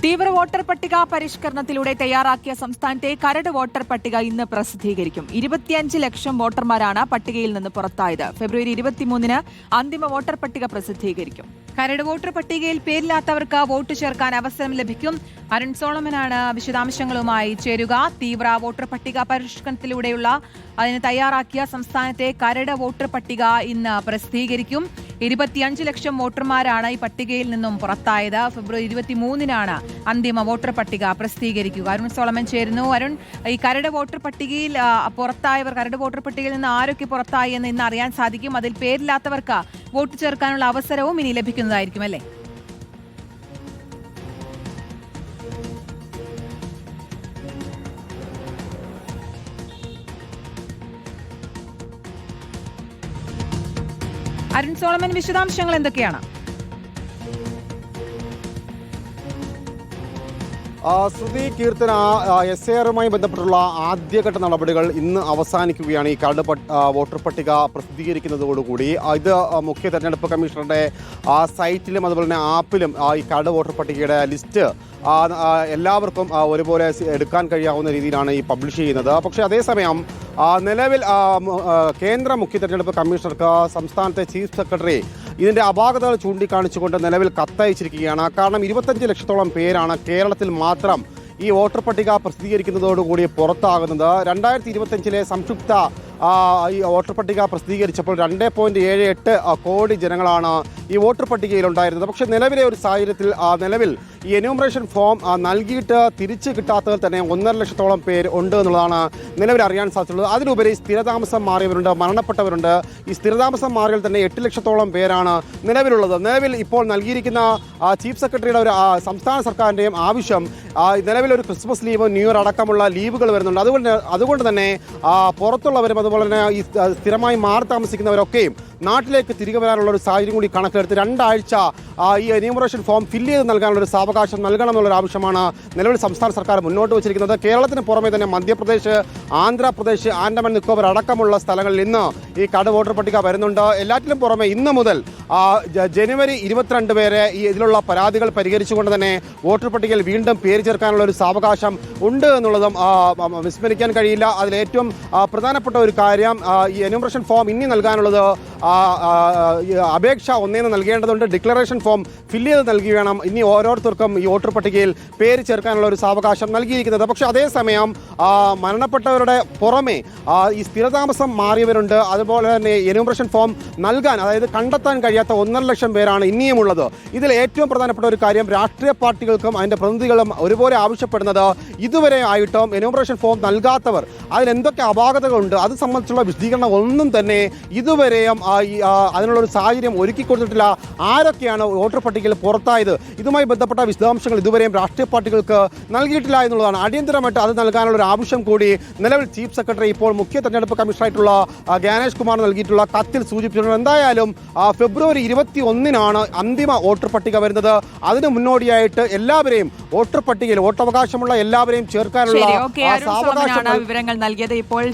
തീവ്ര വോട്ടർ പട്ടിക പരിഷ്കരണത്തിലൂടെ തയ്യാറാക്കിയ സംസ്ഥാനത്തെ കരട് വോട്ടർ പട്ടിക ഇന്ന് പ്രസിദ്ധീകരിക്കും. 25 ലക്ഷം വോട്ടർമാരാണ് പട്ടികയിൽ നിന്ന് പുറത്തായത്. ഫെബ്രുവരി 23-ന് അന്തിമ വോട്ടർ പട്ടിക പ്രസിദ്ധീകരിക്കും. കരട് വോട്ടർ പട്ടികയിൽ പേരില്ലാത്തവർക്ക് വോട്ട് ചേർക്കാൻ അവസരം ലഭിക്കും. അരുൺ സോളമനാണ് വിശദാംശങ്ങളുമായി ചേരുക. തീവ്ര വോട്ടർ പട്ടിക പരിഷ്കരണത്തിലൂടെയുള്ള അതിന് തയ്യാറാക്കിയ സംസ്ഥാനത്തെ കരട് വോട്ടർ പട്ടിക ഇന്ന് പ്രസിദ്ധീകരിക്കും. 25 ലക്ഷം വോട്ടർമാരാണ് ഈ പട്ടികയിൽ നിന്നും പുറത്തായത്. ഫെബ്രുവരി 23-നാണ് അന്തിമ വോട്ടർ പട്ടിക പ്രസിദ്ധീകരിക്കുക. അരുൺ സോളമൻ ചേരുന്നു. അരുൺ, ഈ കരട് വോട്ടർ പട്ടികയിൽ പുറത്തായവർ, കരട് വോട്ടർ പട്ടികയിൽ നിന്ന് ആരൊക്കെ പുറത്തായി എന്ന് ഇന്ന് അറിയാൻ സാധിക്കും. അതിൽ പേരില്ലാത്തവർക്ക് വോട്ട് ചേർക്കാനുള്ള അവസരവും ഇനി ലഭിക്കുന്നതായിരിക്കും, അല്ലേ? അരുൺ സോളമൻ, വിശദാംശങ്ങൾ എന്തൊക്കെയാണ്? ശ്രുതി കീർത്തന, SARമായി ബന്ധപ്പെട്ടുള്ള ആദ്യഘട്ട നടപടികൾ ഇന്ന് അവസാനിക്കുകയാണ്. ഈ കരട് വോട്ടർ പട്ടിക പ്രസിദ്ധീകരിക്കുന്നതോടുകൂടി ഇത് മുഖ്യ തെരഞ്ഞെടുപ്പ് കമ്മീഷണറുടെ സൈറ്റിലും അതുപോലെ തന്നെ ആപ്പിലും ഈ കരട് വോട്ടർ പട്ടികയുടെ ലിസ്റ്റ് എല്ലാവർക്കും ഒരുപോലെ എടുക്കാൻ കഴിയാവുന്ന രീതിയിലാണ് ഈ പബ്ലിഷ് ചെയ്യുന്നത്. പക്ഷേ അതേസമയം നിലവിൽ കേന്ദ്ര മുഖ്യ തെരഞ്ഞെടുപ്പ് കമ്മീഷണർക്ക് സംസ്ഥാനത്തെ ചീഫ് സെക്രട്ടറി ഇതിൻ്റെ അപാകതകൾ ചൂണ്ടിക്കാണിച്ചുകൊണ്ട് നിലവിൽ കത്തയച്ചിരിക്കുകയാണ്. കാരണം 25 ലക്ഷത്തോളം പേരാണ് കേരളത്തിൽ മാത്രം ഈ വോട്ടർ പട്ടിക പ്രസിദ്ധീകരിക്കുന്നതോടുകൂടി പുറത്താകുന്നത്. 2025-ലെ സംയുക്ത ഈ വോട്ടർ പട്ടിക പ്രസിദ്ധീകരിച്ചപ്പോൾ 2.78 കോടി ജനങ്ങളാണ് ഈ വോട്ടർ പട്ടികയിലുണ്ടായിരുന്നത്. പക്ഷേ നിലവിലെ ഒരു സാഹചര്യത്തിൽ നിലവിൽ ഈ എന്യൂമറേഷൻ ഫോം നൽകിയിട്ട് തിരിച്ചു കിട്ടാത്തതിൽ തന്നെ 1.5 ലക്ഷത്തോളം പേര് ഉണ്ട് എന്നുള്ളതാണ് നിലവിൽ അറിയാൻ സാധിച്ചുള്ളത്. അതിലുപരി സ്ഥിരതാമസം മാറിയവരുണ്ട്, മരണപ്പെട്ടവരുണ്ട്. ഈ സ്ഥിരതാമസം മാറിയതിൽ തന്നെ 8 ലക്ഷത്തോളം പേരാണ് നിലവിലുള്ളത്. നിലവിൽ ഇപ്പോൾ നൽകിയിരിക്കുന്ന ചീഫ് സെക്രട്ടറിയുടെ ഒരു സംസ്ഥാന സർക്കാരിൻ്റെയും ആവശ്യം നിലവിലൊരു ക്രിസ്മസ് ലീവ്, ന്യൂ ഇയർ അടക്കമുള്ള ലീവുകൾ വരുന്നുണ്ട്. അതുകൊണ്ട് തന്നെ പുറത്തുള്ളവരും അതുപോലെ തന്നെ ഈ സ്ഥിരമായി മാറി താമസിക്കുന്നവരൊക്കെയും നാട്ടിലേക്ക് തിരികെ വരാനുള്ള ഒരു സാഹചര്യം കൂടി കണക്കിലെടുത്ത് 2 ആഴ്ച ഈ എന്യൂമറേഷൻ ഫോം ഫില്ല് ചെയ്ത് നൽകാനുള്ളൊരു സാവകാശം നൽകണം എന്നുള്ളൊരു ആവശ്യമാണ് നിലവിൽ സംസ്ഥാന സർക്കാർ മുന്നോട്ട് വച്ചിരിക്കുന്നത്. കേരളത്തിന് പുറമെ തന്നെ മധ്യപ്രദേശ്, ആന്ധ്രാപ്രദേശ്, ആൻഡമാൻ നിക്കോബർ അടക്കമുള്ള സ്ഥലങ്ങളിൽ ഇന്ന് ഈ കരട് വോട്ടർ പട്ടിക വരുന്നുണ്ട്. എല്ലാറ്റിലും പുറമെ ഇന്ന് മുതൽ ജനുവരി 22 വരെ ഈ ഇതിലുള്ള പരാതികൾ പരിഹരിച്ചുകൊണ്ട് തന്നെ വോട്ടർ പട്ടികയിൽ വീണ്ടും പേര് ചേർക്കാനുള്ള ഒരു സാവകാശം ഉണ്ട് എന്നുള്ളതും വിസ്മരിക്കാൻ കഴിയില്ല. അതിലേറ്റവും പ്രധാനപ്പെട്ട ഒരു കാര്യം, ഈ എന്യൂമറേഷൻ ഫോം ഇനി നൽകാനുള്ളത് അപേക്ഷ ഒന്നേന്ന് നൽകേണ്ടതുണ്ട്. ഡിക്ലറേഷൻ ഫോം ഫില്ല് ചെയ്ത് നൽകി വേണം ഇനി ഓരോരുത്തർക്കും ഈ വോട്ടർ പട്ടികയിൽ പേര് ചേർക്കാനുള്ള ഒരു സാവകാശം നൽകിയിരിക്കുന്നത്. പക്ഷേ അതേസമയം മരണപ്പെട്ടവരുടെ പുറമെ ഈ സ്ഥിരതാമസം മാറിയവരുണ്ട്. അതുപോലെ തന്നെ എന്യൂമറേഷൻ ഫോം നൽകാൻ, അതായത് കണ്ടെത്താൻ കഴിയാത്ത 1.5 ലക്ഷം പേരാണ് ഇനിയുമുള്ളത്. ഇതിൽ ഏറ്റവും പ്രധാനപ്പെട്ട ഒരു കാര്യം, രാഷ്ട്രീയ പാർട്ടികൾക്കും അതിൻ്റെ പ്രതിനിധികളും ഒരുപോലെ ആവശ്യപ്പെടുന്നത് ഇതുവരെ ആയിട്ടും എന്യൂമറേഷൻ ഫോം നൽകാത്തവർ, അതിലെന്തൊക്കെ അപാകതകളുണ്ട് അത് സംബന്ധിച്ചുള്ള വിശദീകരണം ഒന്നും തന്നെ ഇതുവരെയും അതിനുള്ളൊരു സാഹചര്യം ഒരുക്കി കൊടുത്തിട്ടില്ല. ആരൊക്കെയാണ് വോട്ടർ പട്ടികയിൽ പുറത്തായത്, ഇതുമായി ബന്ധപ്പെട്ട വിശദാംശങ്ങൾ ഇതുവരെയും രാഷ്ട്രീയ പാർട്ടികൾക്ക് നൽകിയിട്ടില്ല എന്നുള്ളതാണ്. അടിയന്തരമായിട്ട് അത് നൽകാനുള്ള ഒരു ആവശ്യം കൂടി നിലവിൽ ചീഫ് സെക്രട്ടറി ഇപ്പോൾ മുഖ്യ തെരഞ്ഞെടുപ്പ് കമ്മീഷണറായിട്ടുള്ള ജ്ഞാനേഷ് കുമാർ നൽകിയിട്ടുള്ള കത്തിൽ സൂചിപ്പിച്ചിട്ടുണ്ട്. എന്തായാലും ഫെബ്രുവരി 21-നാണ് അന്തിമ വോട്ടർ പട്ടിക വരുന്നത്. അതിന് മുന്നോടിയായിട്ട് എല്ലാവരെയും വോട്ടർ പട്ടികയിൽ വോട്ടവകാശമുള്ള എല്ലാവരെയും ചേർക്കാനുള്ള വിവരങ്ങൾ നൽകിയത്. ഇപ്പോൾ